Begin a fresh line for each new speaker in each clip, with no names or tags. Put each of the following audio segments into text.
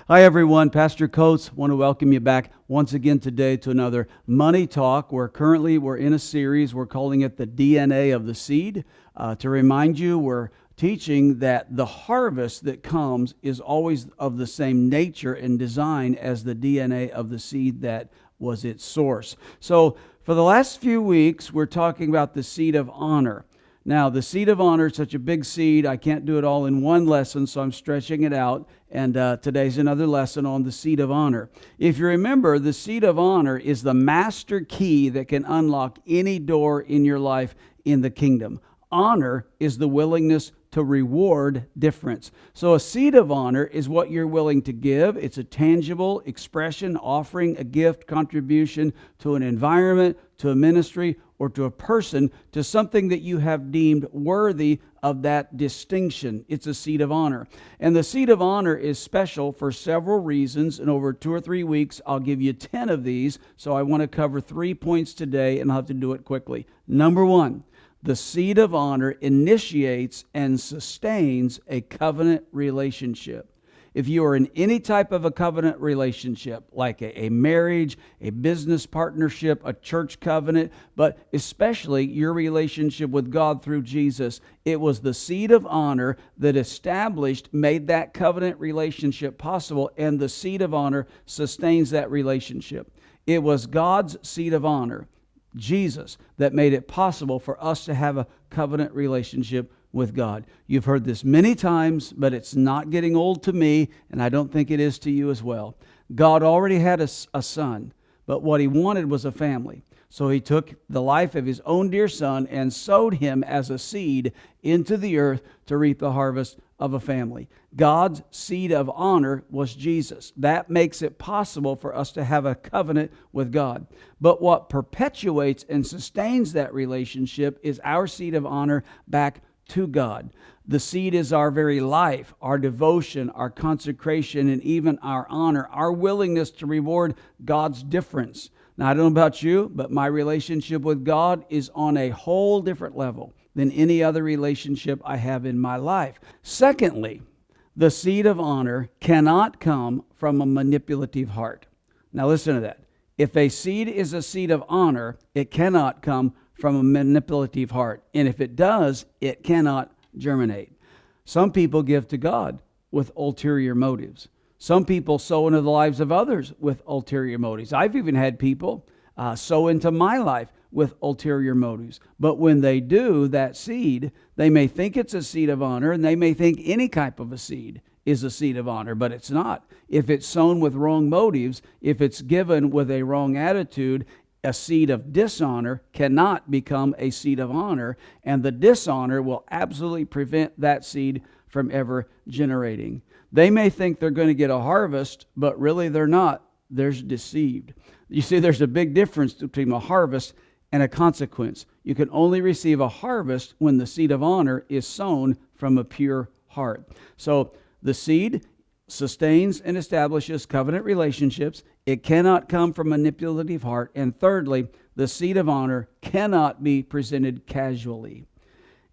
Hi everyone, Pastor Coates. Want to welcome you back once again today to another Money Talk. We're in a series. We're calling it the DNA of the seed. To remind you, we're teaching that the harvest that comes is always of the same nature and design as the DNA of the seed that was its source. So for the last few weeks, we're talking about the seed of honor. Now, the seed of honor is such a big seed, I can't do it all in one lesson, so I'm stretching it out. And today's another lesson on the seed of honor. If you remember, the seed of honor is the master key that can unlock any door in your life in the kingdom. Honor is the willingness to reward difference. So a seed of honor is what you're willing to give. It's a tangible expression, offering a gift, contribution to an environment, to a ministry, or to a person, to something that you have deemed worthy of that distinction. It's a seed of honor. And the seed of honor is special for several reasons. And over 2 or 3 weeks, I'll give you 10 of these. So I want to cover 3 points today, and I'll have to do it quickly. Number 1, the seed of honor initiates and sustains a covenant relationship. If you are in any type of a covenant relationship, like a marriage, a business partnership, a church covenant, but especially your relationship with God through Jesus, it was the seed of honor that made that covenant relationship possible, and the seed of honor sustains that relationship. It was God's seed of honor, Jesus, that made it possible for us to have a covenant relationship with God. You've heard this many times, but it's not getting old to me, and I don't think it is to you as well. God already had a son, but what he wanted was a family. So he took the life of his own dear son and sowed him as a seed into the earth to reap the harvest of a family. God's seed of honor was Jesus. That makes it possible for us to have a covenant with God. But what perpetuates and sustains that relationship is our seed of honor back to God. The seed is our very life, our devotion, our consecration, and even our honor, our willingness to reward God's difference. Now, I don't know about you, but my relationship with God is on a whole different level than any other relationship I have in my life. Secondly, the seed of honor cannot come from a manipulative heart. Now, listen to that. If a seed is a seed of honor, it cannot come from a manipulative heart. And if it does, it cannot germinate. Some people give to God with ulterior motives. Some people sow into the lives of others with ulterior motives. I've even had people sow into my life with ulterior motives. But when they do that seed, they may think it's a seed of honor, and they may think any type of a seed is a seed of honor, but it's not. If it's sown with wrong motives, if it's given with a wrong attitude, a seed of dishonor cannot become a seed of honor, and the dishonor will absolutely prevent that seed from ever generating. They may think they're going to get a harvest, but really they're not. They're deceived. You see, there's a big difference between a harvest and a consequence. You can only receive a harvest when the seed of honor is sown from a pure heart. So the seed sustains and establishes covenant relationships. It cannot come from a manipulative heart. And thirdly, the seed of honor cannot be presented casually.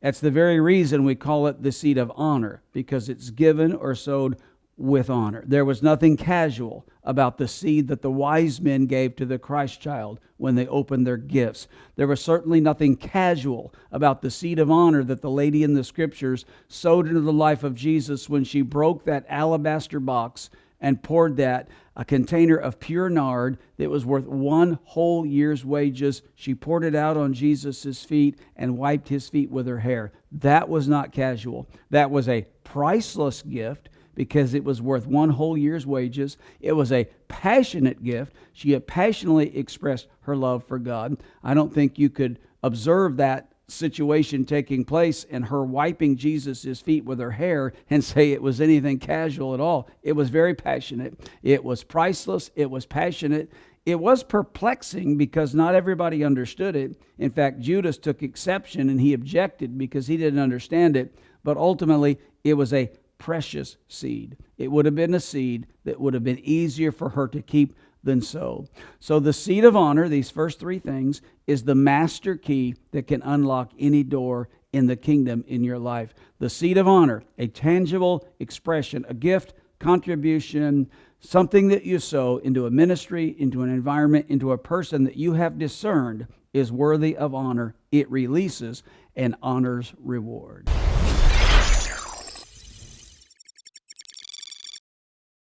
That's the very reason we call it the seed of honor, because it's given or sowed with honor. There was nothing casual about the seed that the wise men gave to the Christ child when they opened their gifts. There was certainly nothing casual about the seed of honor that the lady in the scriptures sowed into the life of Jesus when she broke that alabaster box and poured a container of pure nard that was worth 1 whole year's wages. She poured it out on Jesus' feet and wiped his feet with her hair. That was not casual. That was a priceless gift, because it was worth 1 whole year's wages. It was a passionate gift. She had passionately expressed her love for God. I don't think you could observe that situation taking place and her wiping Jesus' feet with her hair and say it was anything casual at all. It was very passionate. It was priceless. It was passionate. It was perplexing because not everybody understood it. In fact, Judas took exception and he objected because he didn't understand it. But ultimately, it was a precious seed. It would have been a seed that would have been easier for her to keep than sow. So the seed of honor, these first 3 things, is the master key that can unlock any door in the kingdom in your life. The seed of honor, a tangible expression, a gift, contribution, something that you sow into a ministry, into an environment, into a person that you have discerned is worthy of honor, it releases and honors reward.